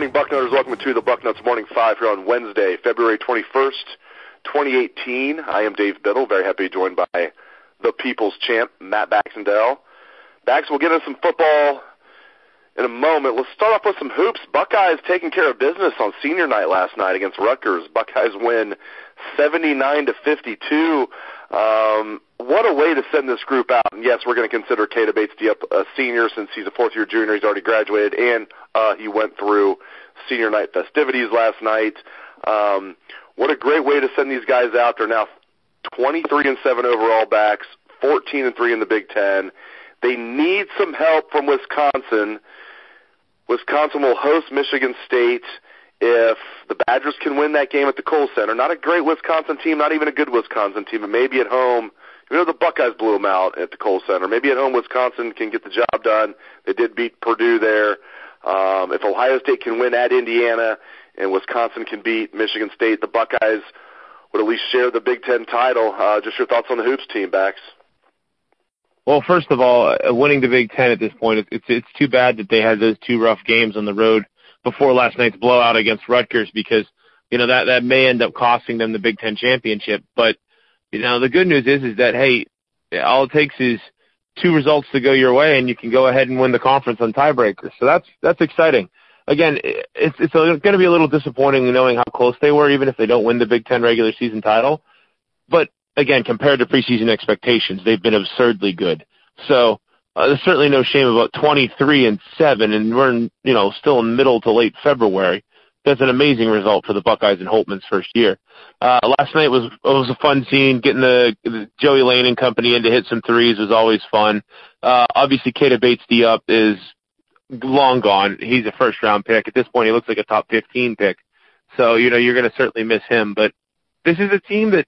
morning, Bucknutters. Welcome to the Bucknuts Morning 5 here on Wednesday, February 21st, 2018. I am Dave Biddle, very happy to be joined by the People's Champ, Matt Baxendell. Bax, we'll get into some football in a moment. Let's start off with some hoops. Buckeyes taking care of business on senior night last night against Rutgers. Buckeyes win 79-52. What a way to send this group out. And yes, we're going to consider Keita Bates-Diop a senior since he's a fourth-year junior. He's already graduated, and he went through senior night festivities last night. What a great way to send these guys out. They're now 23-7 overall backs, 14-3 in the Big Ten. They need some help from Wisconsin. Wisconsin will host Michigan State if the Badgers can win that game at the Kohl Center. Not a great Wisconsin team, not even a good Wisconsin team, but maybe at home. You know, the Buckeyes blew them out at the Kohl Center. Maybe at home Wisconsin can get the job done. They did beat Purdue there. If Ohio State can win at Indiana and Wisconsin can beat Michigan State, the Buckeyes would at least share the Big Ten title. Just your thoughts on the hoops team, Bax? Well, first of all, winning the Big Ten at this point, it's too bad that they had those two rough games on the road before last night's blowout against Rutgers, because, you know, that may end up costing them the Big Ten championship. But, you know, the good news is that, hey, all it takes is two results to go your way, and you can go ahead and win the conference on tiebreakers. So that's exciting. Again, it's going to be a little disappointing knowing how close they were, even if they don't win the Big Ten regular season title. But, again, compared to preseason expectations, they've been absurdly good. So there's certainly no shame about 23-7, and we're still in middle to late February. That's an amazing result for the Buckeyes in Holtman's first year. Last night was a fun scene. Getting the Joey Lane and company in to hit some threes was always fun. Obviously, Keita Bates-Diop is long gone. He's a first-round pick. At this point, he looks like a top 15 pick. So, you're going to certainly miss him. But this is a team that,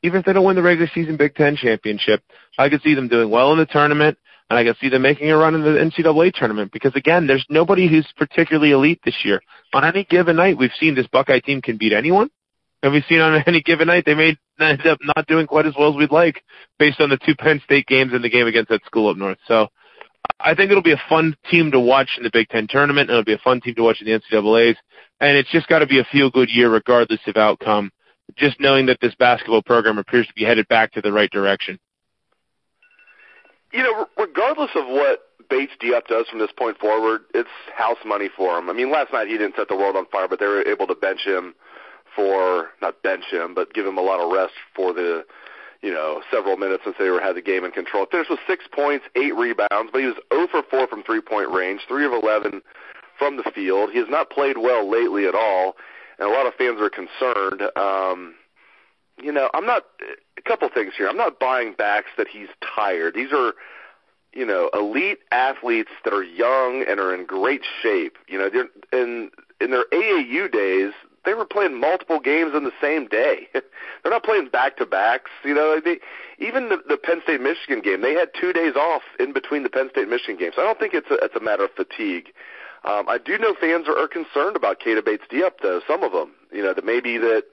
even if they don't win the regular season Big Ten championship, I could see them doing well in the tournament, and I could see them making a run in the NCAA tournament because, again, there's nobody who's particularly elite this year. On any given night, we've seen this Buckeye team can beat anyone, and we've seen on any given night they may end up not doing quite as well as we'd like based on the two Penn State games and the game against that school up north. So I think it'll be a fun team to watch in the Big Ten tournament, and it'll be a fun team to watch in the NCAAs, and it's just got to be a feel-good year regardless of outcome, just knowing that this basketball program appears to be headed back to the right direction. Regardless of what Bates-Diop does from this point forward, it's house money for him. I mean, last night he didn't set the world on fire, but they were able to but give him a lot of rest for the, several minutes since they had the game in control. Finished with 6 points, 8 rebounds, but he was 0 for 4 from three-point range, 3 of 11 from the field. He has not played well lately at all, and a lot of fans are concerned. I'm not – a couple things here. I'm not buying backs that he's tired. These are, elite athletes that are young and are in great shape. They're in their AAU days, they were playing multiple games in the same day. They're not playing back-to-backs. Even the Penn State-Michigan game, they had 2 days off in between the Penn State-Michigan games. So I don't think it's a matter of fatigue. I do know fans are concerned about Keita Bates-Diop, though, some of them, that maybe that,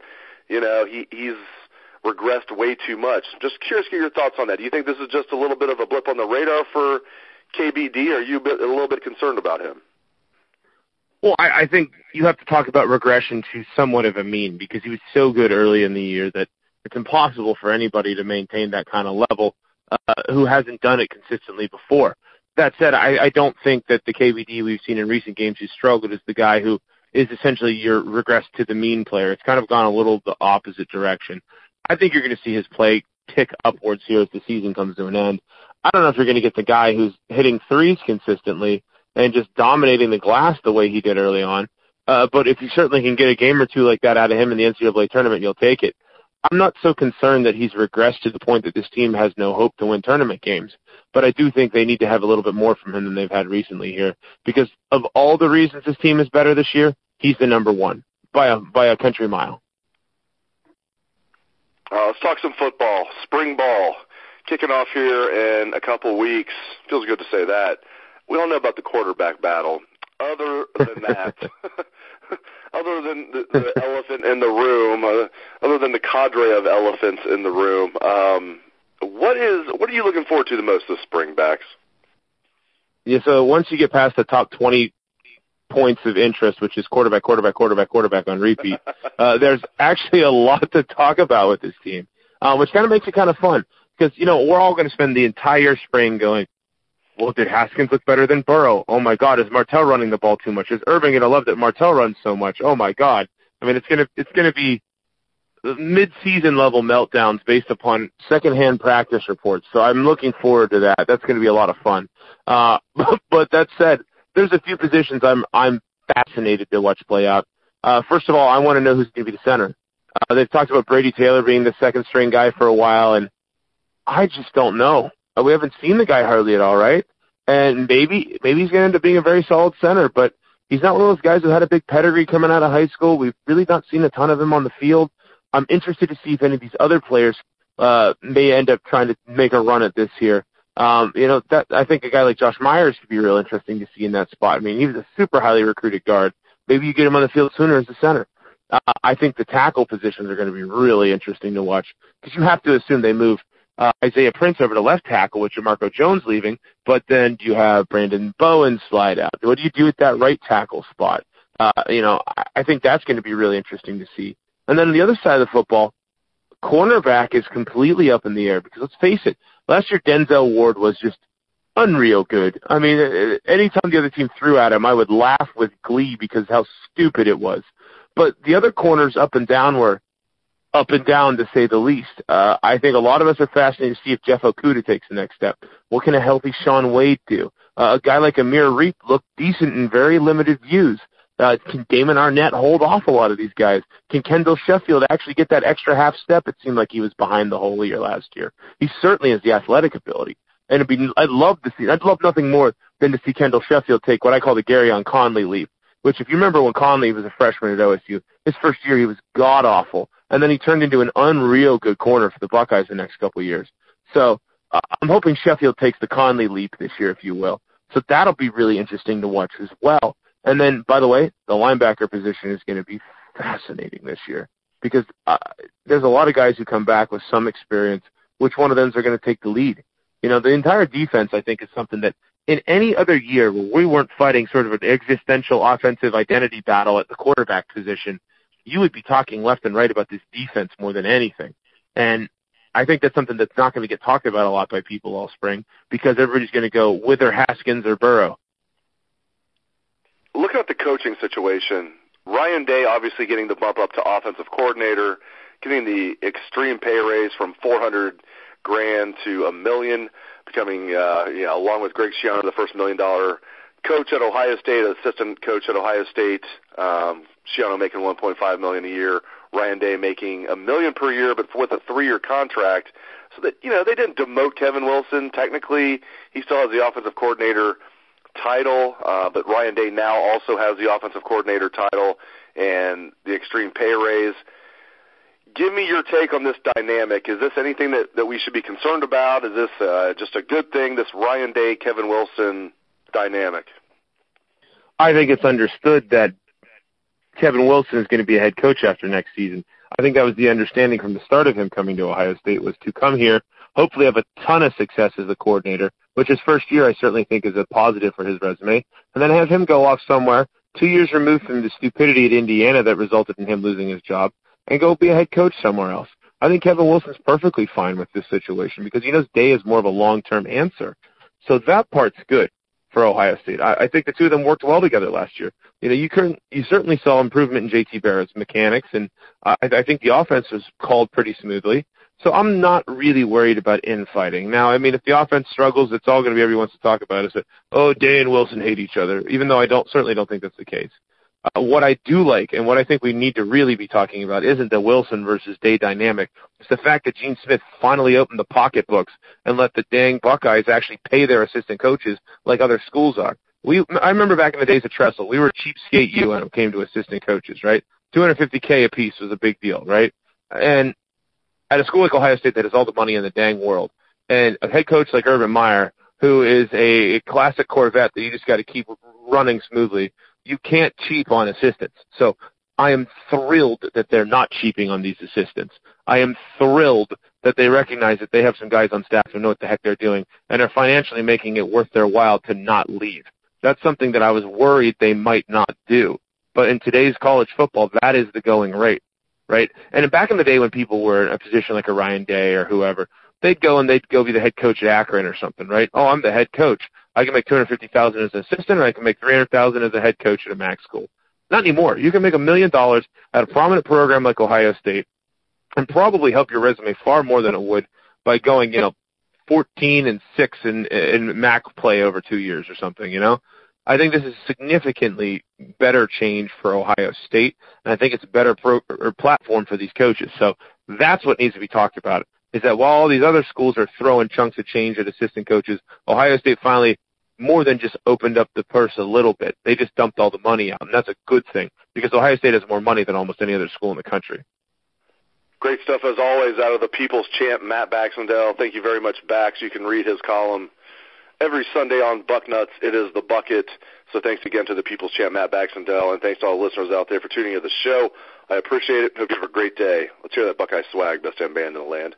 he's regressed way too much. Just curious to get your thoughts on that. Do you think this is just a little bit of a blip on the radar for KBD, or are you a little bit concerned about him? Well, I think you have to talk about regression to somewhat of a mean, because he was so good early in the year that it's impossible for anybody to maintain that kind of level who hasn't done it consistently before. That said, I don't think that the KBD we've seen in recent games who's struggled is the guy who is essentially your regress to the mean player. It's kind of gone a little the opposite direction. I think you're going to see his play tick upwards here as the season comes to an end. I don't know if you're going to get the guy who's hitting threes consistently and just dominating the glass the way he did early on. But if you certainly can get a game or two like that out of him in the NCAA tournament, you'll take it. I'm not so concerned that he's regressed to the point that this team has no hope to win tournament games. But I do think they need to have a little bit more from him than they've had recently here. Because of all the reasons this team is better this year, he's the number one by a country mile. Let's talk some football. Spring ball kicking off here in a couple weeks. Feels good to say that. We all know about the quarterback battle. Other than that, other than the elephant in the room, other than the cadre of elephants in the room, what are you looking forward to the most this spring, Bax? Yeah, so once you get past the top 20 points of interest, which is quarterback on repeat, there's actually a lot to talk about with this team, which kind of makes it kind of fun because, we're all going to spend the entire spring going, well, did Haskins look better than Burrow? Oh, my God, is Martell running the ball too much? Is Irving going to love that Martell runs so much? Oh, my God. I mean, it's gonna be mid-season level meltdowns based upon secondhand practice reports. So I'm looking forward to that. That's going to be a lot of fun. But that said, there's a few positions I'm fascinated to watch play out. First of all, I want to know who's going to be the center. They've talked about Brady Taylor being the second string guy for a while, and I just don't know. We haven't seen the guy hardly at all, right? And maybe he's going to end up being a very solid center, but he's not one of those guys who had a big pedigree coming out of high school. We've really not seen a ton of him on the field. I'm interested to see if any of these other players may end up trying to make a run at this here. That I think a guy like Josh Myers could be real interesting to see in that spot. I mean, he was a super highly recruited guard. Maybe you get him on the field sooner as a center. I think the tackle positions are going to be really interesting to watch because you have to assume they move Isaiah Prince over to left tackle with Jamarco Jones leaving, but then do you have Brandon Bowen slide out? What do you do with that right tackle spot? I think that's going to be really interesting to see. And then on the other side of the football, cornerback is completely up in the air because let's face it, last year Denzel Ward was just unreal good. I mean, anytime the other team threw at him, I would laugh with glee because how stupid it was. But the other corners up and down were up and down, to say the least. I think a lot of us are fascinated to see if Jeff Okudah takes the next step. What can a healthy Shaun Wade do? A guy like Amir Reep looked decent in very limited views. Can Damon Arnett hold off a lot of these guys? Can Kendall Sheffield actually get that extra half step? It seemed like he was behind the whole year last year. He certainly has the athletic ability. And I'd love nothing more than to see Kendall Sheffield take what I call the Garyon Conley leap, which if you remember when Conley was a freshman at OSU, his first year he was god-awful. And then he turned into an unreal good corner for the Buckeyes the next couple of years. So I'm hoping Sheffield takes the Conley leap this year, if you will. So that'll be really interesting to watch as well. And then, by the way, the linebacker position is going to be fascinating this year because there's a lot of guys who come back with some experience. Which one of them are going to take the lead? The entire defense, I think, is something that in any other year where we weren't fighting sort of an existential offensive identity battle at the quarterback position, you would be talking left and right about this defense more than anything. And I think that's something that's not going to get talked about a lot by people all spring because everybody's going to go whether Haskins or Burrow. Looking at the coaching situation, Ryan Day obviously getting the bump up to offensive coordinator, getting the extreme pay raise from $400,000 to $1 million, becoming, along with Greg Schiano, the first $1 million coach at Ohio State, assistant coach at Ohio State. Schiano making $1.5 million a year. Ryan Day making $1 million per year, but with a 3-year contract. So that they didn't demote Kevin Wilson. Technically, he still has the offensive coordinator title, but Ryan Day now also has the offensive coordinator title and the extreme pay raise. Give me your take on this dynamic. Is this anything that we should be concerned about? Is this just a good thing, this Ryan Day, Kevin Wilson dynamic? I think it's understood that Kevin Wilson is going to be a head coach after next season. I think that was the understanding from the start of him coming to Ohio State, was to come here, hopefully have a ton of success as a coordinator, which his first year I certainly think is a positive for his resume, and then have him go off somewhere 2 years removed from the stupidity at Indiana that resulted in him losing his job, and go be a head coach somewhere else. I think Kevin Wilson's perfectly fine with this situation because he knows Day is more of a long-term answer. So that part's good for Ohio State. I think the two of them worked well together last year. You certainly saw improvement in JT Barrett's mechanics, and I think the offense was called pretty smoothly. So I'm not really worried about infighting. Now, I mean, if the offense struggles, it's all going to be everyone wants to talk about is that, Day and Wilson hate each other, even though I certainly don't think that's the case. What I do like and what I think we need to really be talking about isn't the Wilson versus Day dynamic. It's the fact that Gene Smith finally opened the pocketbooks and let the dang Buckeyes actually pay their assistant coaches like other schools are. I remember back in the days of Tressel, we were cheapskate you when it came to assistant coaches, right? $250K a piece was a big deal, right? And at a school like Ohio State that has all the money in the dang world, and a head coach like Urban Meyer, who is a classic Corvette that you just got to keep running smoothly, you can't cheap on assistants. So I am thrilled that they're not cheaping on these assistants. I am thrilled that they recognize that they have some guys on staff who know what the heck they're doing and are financially making it worth their while to not leave. That's something that I was worried they might not do. But in today's college football, that is the going rate, right? And back in the day when people were in a position like a Ryan Day or whoever, they'd go be the head coach at Akron or something, right? Oh, I'm the head coach. I can make $250,000 as an assistant, and I can make $300,000 as a head coach at a MAC school. Not anymore. You can make $1 million at a prominent program like Ohio State, and probably help your resume far more than it would by going, 14-6 in MAC play over 2 years or something. I think this is a significantly better change for Ohio State, and I think it's a better platform for these coaches. So that's what needs to be talked about, is that while all these other schools are throwing chunks of change at assistant coaches, Ohio State finally more than just opened up the purse a little bit. They just dumped all the money out, and that's a good thing because Ohio State has more money than almost any other school in the country. Great stuff, as always, out of the People's Champ, Matt Baxendell. Thank you very much, Bax. You can read his column every Sunday on Bucknuts. It is the bucket. So thanks again to the People's Champ, Matt Baxendell, and thanks to all the listeners out there for tuning in to the show. I appreciate it. Hope you have a great day. Let's hear that Buckeye swag, best damn band in the land.